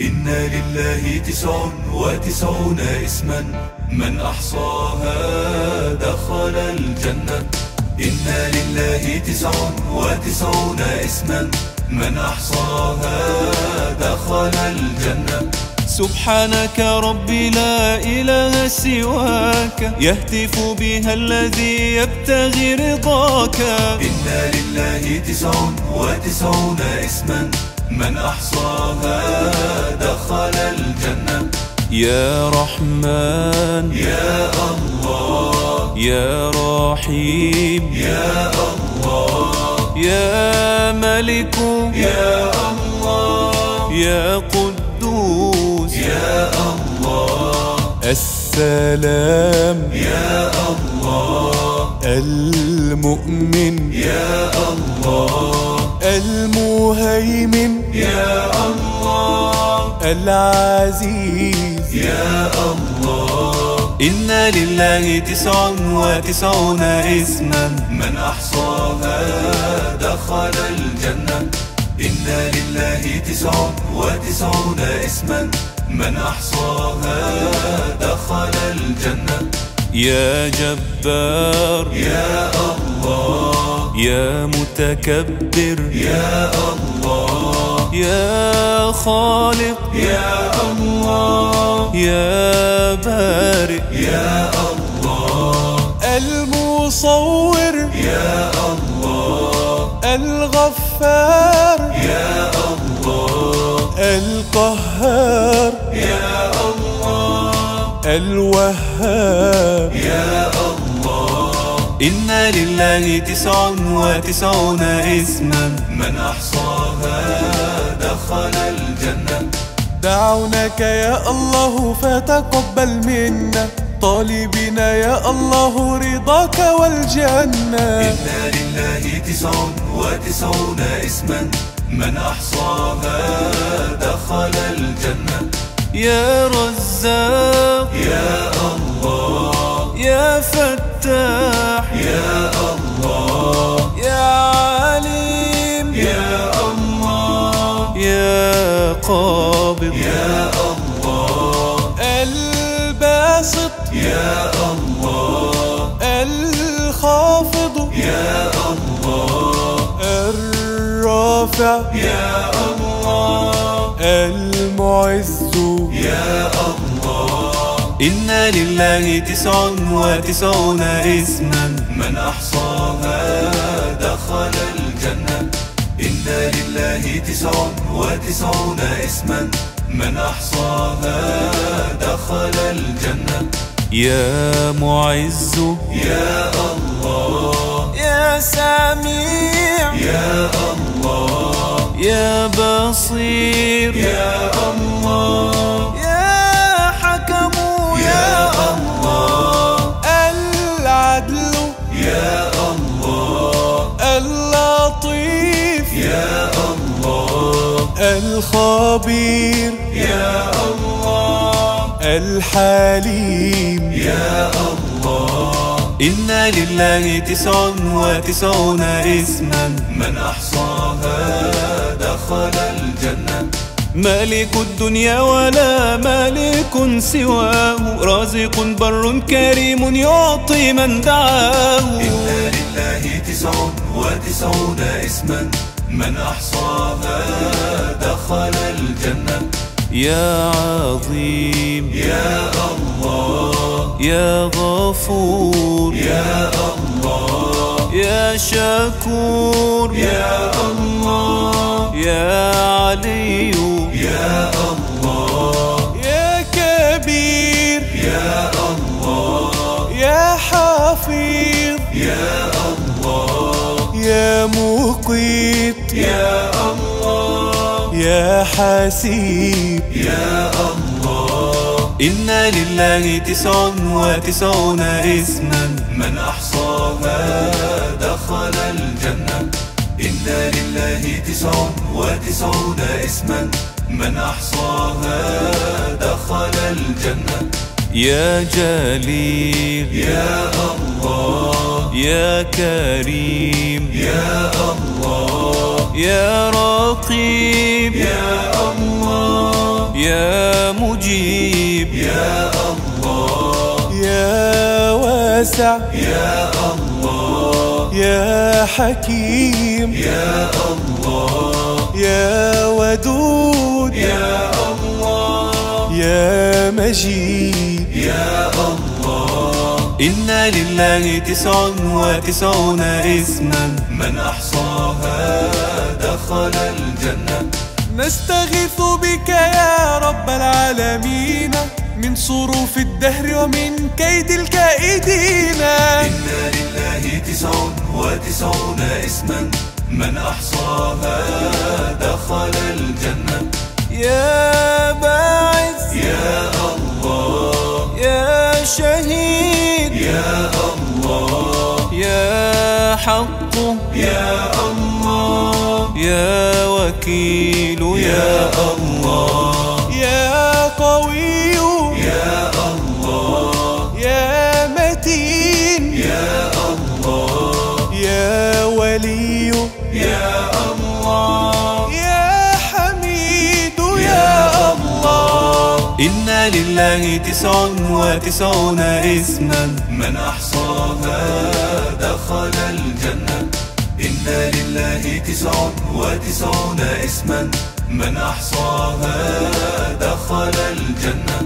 إن لله 99 اسما من أحصاها دخل الجنة. إن لله 99 اسما من أحصاها دخل الجنة. سبحانك ربي لا إله سواك، يهتف بها الذي يبتغي رضاك. إن لله 99 اسما من أحصاها دخل الجنة. يا رحمن يا الله، يا رحيم يا الله، يا ملك يا الله، يا قدوس يا الله، السلام يا الله، المؤمن يا الله، المهيمن يا الله، العزيز يا الله. إن لله 99 اسما من أحصاها دخل الجنة. إن لله 99 اسما من أحصاها دخل الجنة. يا جبار يا الله، يا متكبر يا الله، يا خالق يا الله، يا بارئ يا الله، المصور يا الله، الغفار يا الله، القهار يا الله، الوهاب يا الله. إن لله 99 اسما من أحصاها دخل الجنة. دعوناك يا الله فتقبل منا، طالبين يا الله رضاك والجنة. إن لله 99 اسما من أحصاها دخل الجنة. يا رزاق يا الله، يا فتاح يا الله، يا عليم يا الله، يا قابض يا الله، الباسط يا الله، الخافض يا الله، الرافع يا الله، المعز يا الله. إن لله 99 اسما من أحصاها دخل الجنة. إن لله 99 اسما من أحصاها دخل الجنة. يا معز يا الله، يا سميع يا الله، يا بصير يا الله، يا حكم يا الله، العدل يا الله، اللطيف يا الله، الخبير يا الله، الحليم يا الله. إن لله 99 اسما من أحصاها دخل الجنة. مالك الدنيا ولا مالك سواه، رازق بر كريم يعطي من دعاه. إن لله 99 اسما من أحصاها دخل الجنة. يا عظيم يا الله، يا غفور يا الله، يا شكور يا الله، يا علي يا الله، يا كبير يا الله، يا حفيظ يا الله، يا مقيت يا الله، يا حسيب. يا الله. إن لله 99 اسما من أحصاها دخل الجنة. إن لله 99 اسما من أحصاها دخل الجنة. يا جليل يا الله، يا كريم يا الله، يا رقيب يا الله، يا مجيب يا الله يا واسع يا الله يا حكيم يا الله يا ودود يا الله يا مجيد يا الله إن لله 99 اسما من أحصاها دخل الجنة. نستغيث بك يا رب العالمين من صروف الدهر ومن كيد الكائدين. إن لله 99 اسما من أحصاها دخل الجنة. يا باعث يا الله يا شهيد يا الله يا حق يا الله يا وكيل يا الله يا قوي يا الله يا متين يا الله يا ولي يا الله يا حميد يا الله. إن لله 99 اسما من أحصاها دخل الجنة. إن لله 99 اسما من أحصاها دخل الجنة.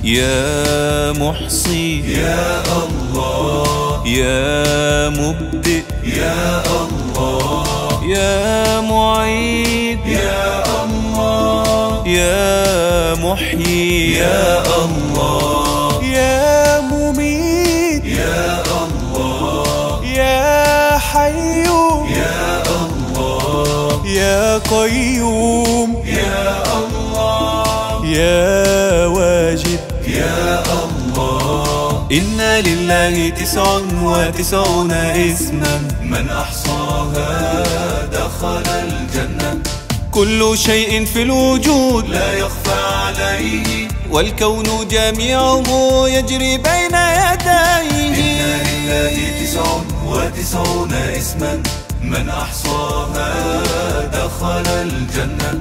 يا محصي يا الله يا مبدئ يا الله يا معيد يا الله يا محيي يا الله يا مميت يا الله يا حي يا الله يا قيوم يا الله يا واجد يا الله. إن لله 99 اسما من أحصاها دخل الجنة. كل شيء في الوجود لا يخفى عليه والكون جميعه يجري بين يديه. إن لله 99 اسما من أحصاها دخل الجنة.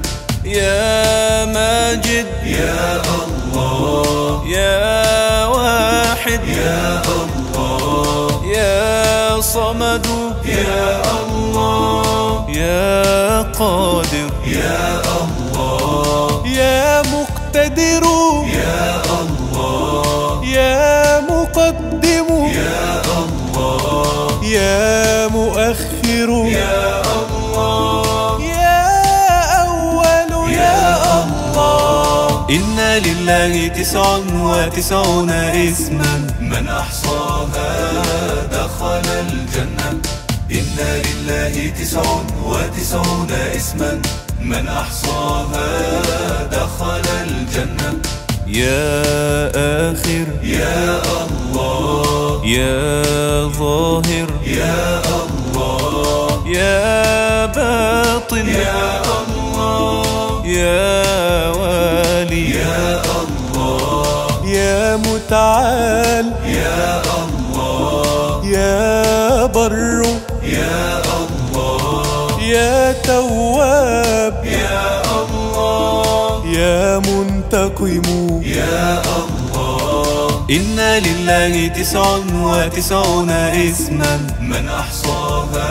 يا ماجد يا الله يا واحد يا الله يا صمد يا الله يا قادر يا الله يا مقتدر يا الله يا مقدم يا الله يا مؤخر يا الله يا أول يا الله. إن لله 99 اسما من أحصاها دخل الجنة. إن لله 99 اسما من أحصاها دخل الجنة. يا آخر يا الله يا ظاهر يا الله يا باطن يا الله يا والي يا الله يا متعال يا الله يا بر يا الله يا تواب يا الله يا منتقم يا الله. إن لله 99 اسما من أحصاها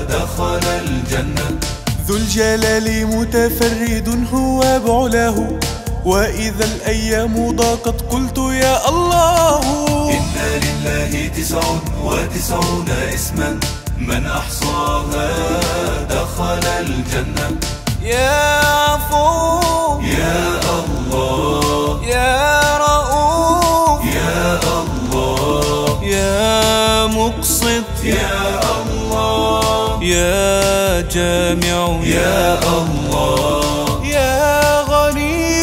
دخل الجنة. ذو الجلال متفرد هو بعلاه وإذا الأيام ضاقت قلت يا الله. إن لله 99 اسما من أحصاها دخل الجنة. يا عفو يا الله يا رؤوف يا الله يا مقسط يا الله يا جامع يا الله يا غني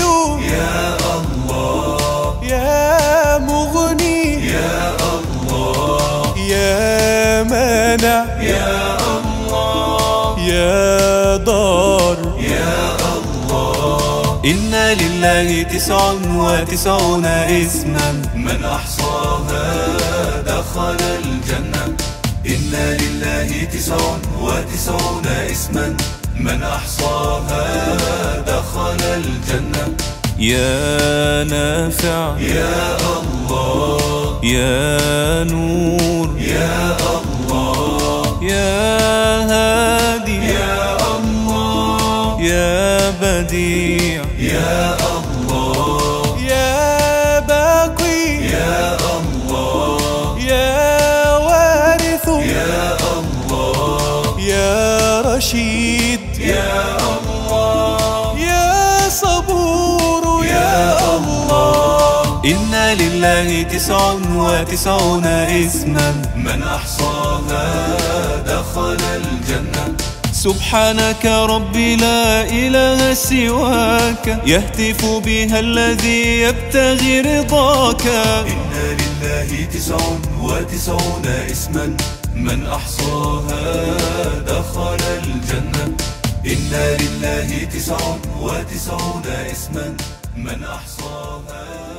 يا الله يا مغني يا الله يا مانع يا الله يا ضار يا الله. إن لله 99 اسما من أحصاها دخل الجنة. إن لله 99 اسما من أحصاها دخل الجنة. يا نافع يا الله يا نور يا الله يا هادي يا الله يا بديع يا الله يا باقي يا الله يا وارث يا الله يا رشيد يا الله يا صبور يا الله. إن لله 99 اسما من أحصاها دخل الجنة. سبحانك ربي لا إله سواك يهتف بها الذي يبتغي رضاك. إن لله 99 اسما من أحصاها دخل الجنة. إن لله 99 اسما من أحصاها